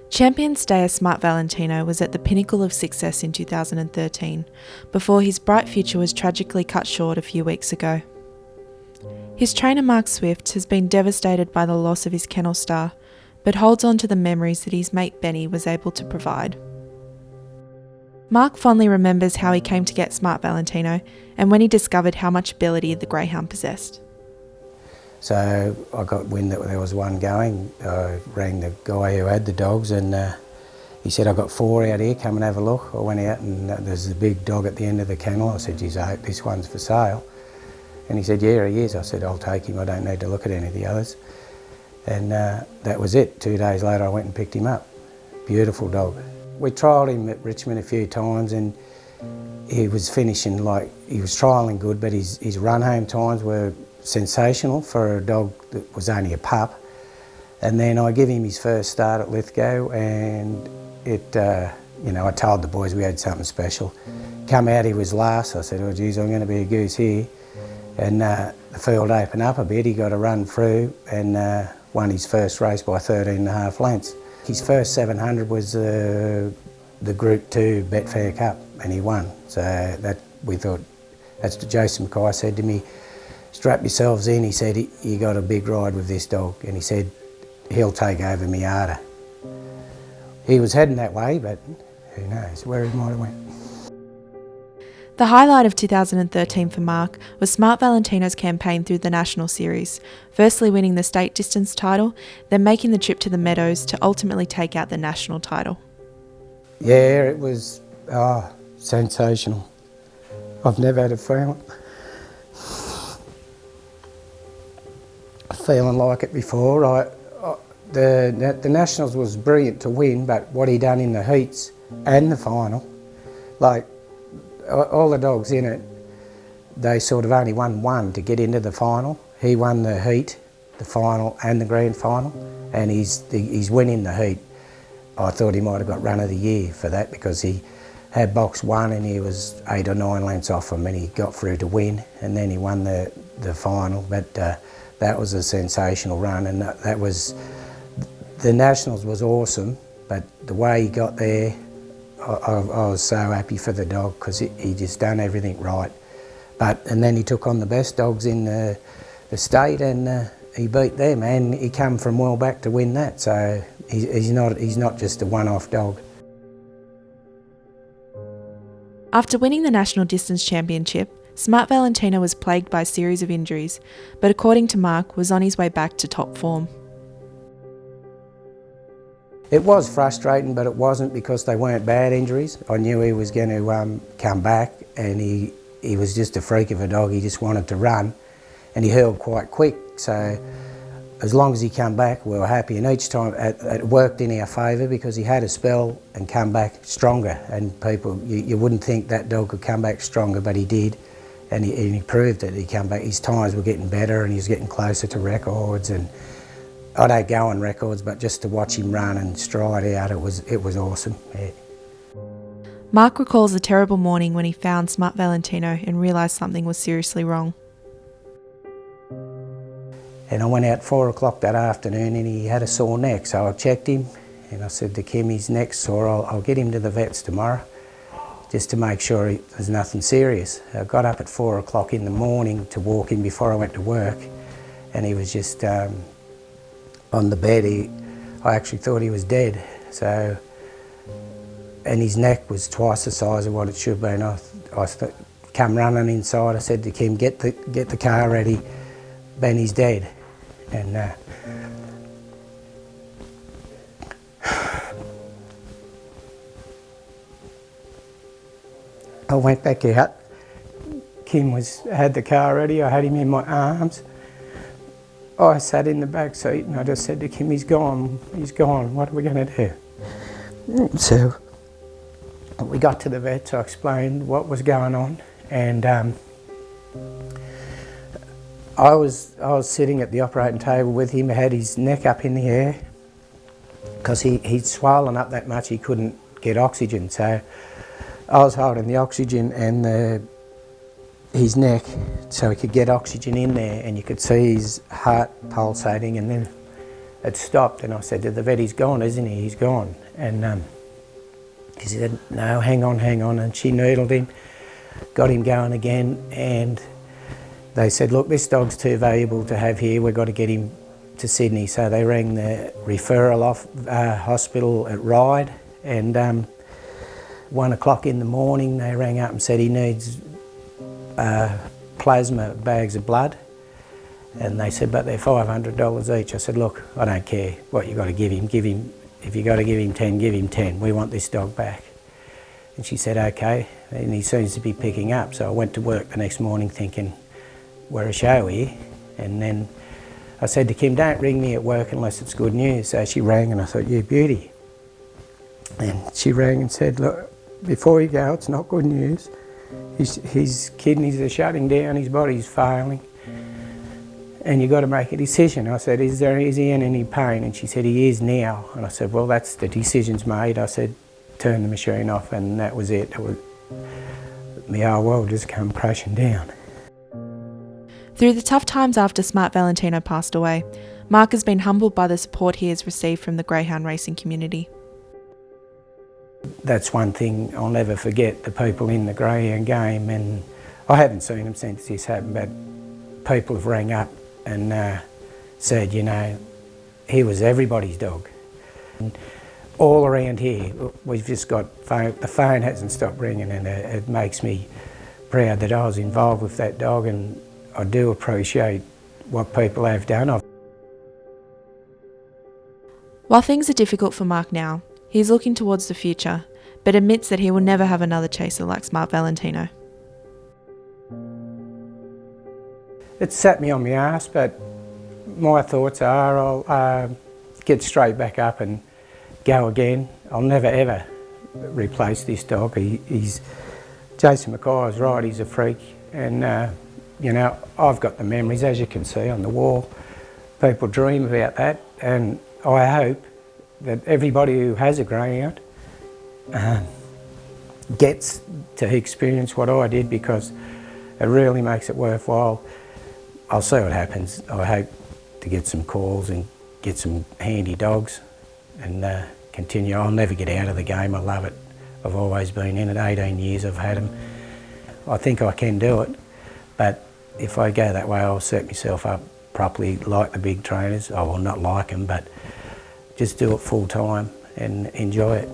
Champion stayer Smart Valentino was at the pinnacle of success in 2013, before his bright future was tragically cut short a few weeks ago. His trainer Mark Swift has been devastated by the loss of his kennel-star, but holds on to the memories that his mate Benny was able to provide. Mark fondly remembers how he came to get Smart Valentino and when he discovered how much ability the greyhound possessed. So I got wind that there was one going. I rang the guy who had the dogs and he said, "I've got 4 out here, come and have a look." I went out and there's a big dog at the end of the kennel. I said, "Geez, I hope this one's for sale." And he said, "Yeah, he is." I said, "I'll take him, I don't need to look at any of the others." And that was it. 2 days later I went and picked him up. Beautiful dog. We trialled him at Richmond a few times and he was finishing he was trialling good, but his run home times were sensational for a dog that was only a pup. And then I give him his first start at Lithgow and I told the boys we had something special. Come out, he was last. I said, "Oh geez, I'm going to be a goose here." And the field opened up a bit. He got a run through and won his first race by 13.5 lengths. His first 700 was the Group 2 Betfair Cup and he won. So we thought, that's what Jason Mackay said to me, "Strap yourselves in." He said, "You got a big ride with this dog." And he said, "He'll take over Miata." He was heading that way, but who knows where he might have went. The highlight of 2013 for Mark was Smart Valentino's campaign through the National Series, firstly winning the state distance title, then making the trip to the Meadows to ultimately take out the national title. Yeah, it was sensational. I've never had a feeling like it before. The Nationals was brilliant to win, but what he done in the heats and the final, all the dogs in it, they sort of only won one to get into the final. He won the heat, the final and the grand final, and he's winning the heat. I thought he might have got run of the year for that because he had box 1 and he was 8 or 9 lengths off him and he got through to win and then he won the final. But that was a sensational run and the Nationals was awesome, but the way he got there, I was so happy for the dog because he just done everything right. And then he took on the best dogs in the state and he beat them and he come from well back to win that. So he's not just a one-off dog. After winning the National Distance Championship, Smart Valentino was plagued by a series of injuries, but according to Mark, was on his way back to top form. It was frustrating, but it wasn't because they weren't bad injuries. I knew he was going to come back and he was just a freak of a dog. He just wanted to run and he hurled quite quick. So as long as he came back, we were happy. And each time it worked in our favour because he had a spell and come back stronger. And you wouldn't think that dog could come back stronger, but he did. And he proved it. He came back. His times were getting better and he was getting closer to records. And I don't go on records, but just to watch him run and stride out, it was awesome. Yeah. Mark recalls a terrible morning when he found Smart Valentino and realised something was seriously wrong. And I went out 4 o'clock that afternoon and he had a sore neck, so I checked him and I said to Kim, "His neck's sore, I'll get him to the vets tomorrow just to make sure there's nothing serious." I got up at 4 o'clock in the morning to walk him before I went to work and he was just on the bed. I actually thought he was dead. So, and his neck was twice the size of what it should be. And I come running inside. I said to Kim, get the car ready. Benny's dead." And I went back out. Kim had the car ready. I had him in my arms. I sat in the back seat and I just said to Kim, he's gone, what are we going to do? So we got to the vets, I explained what was going on and I was sitting at the operating table with him. He had his neck up in the air because he'd swollen up that much he couldn't get oxygen. So I was holding the oxygen and his neck so he could get oxygen in there and you could see his heart pulsating and then had stopped, and I said to the vet, he's gone, isn't he? He's gone. And he said, no, hang on, and she needled him, got him going again, and they said, look, this dog's too valuable to have here, we've got to get him to Sydney. So they rang the referral hospital at Ryde, and 1 o'clock in the morning they rang up and said he needs plasma bags of blood. And they said, but they're $500 each. I said, look, I don't care what you've got to give him, if you've got to give him 10, give him 10. We want this dog back. And she said, okay, and he seems to be picking up. So I went to work the next morning thinking, we're a show here. And then I said to Kim, don't ring me at work unless it's good news. So she rang and I thought, you beauty. And she rang and said, look, before you go, it's not good news. His kidneys are shutting down, his body's failing, and you've got to make a decision. I said, is he in any pain? And she said, he is now. And I said, well, that's the decision's made. I said, turn the machine off, and that was it. My whole world just come crashing down. Through the tough times after Smart Valentino passed away, Mark has been humbled by the support he has received from the greyhound racing community. That's one thing I'll never forget, the people in the greyhound game, and I haven't seen them since this happened, but people have rang up and said, you know, he was everybody's dog. And all around here, we've just got the phone hasn't stopped ringing, and it makes me proud that I was involved with that dog, and I do appreciate what people have done. While things are difficult for Mark now, he's looking towards the future, but admits that he will never have another chaser like Smart Valentino. It sat me on my arse, but my thoughts are I'll get straight back up and go again. I'll never ever replace this dog. He's Jason Mackay's right, he's a freak, and you know, I've got the memories, as you can see on the wall. People dream about that, and I hope that everybody who has a greyhound gets to experience what I did, because it really makes it worthwhile. I'll see what happens. I hope to get some calls and get some handy dogs and continue. I'll never get out of the game. I love it. I've always been in it. 18 years I've had them. I think I can do it, but if I go that way, I'll set myself up properly like the big trainers. I will not like them, but just do it full time and enjoy it.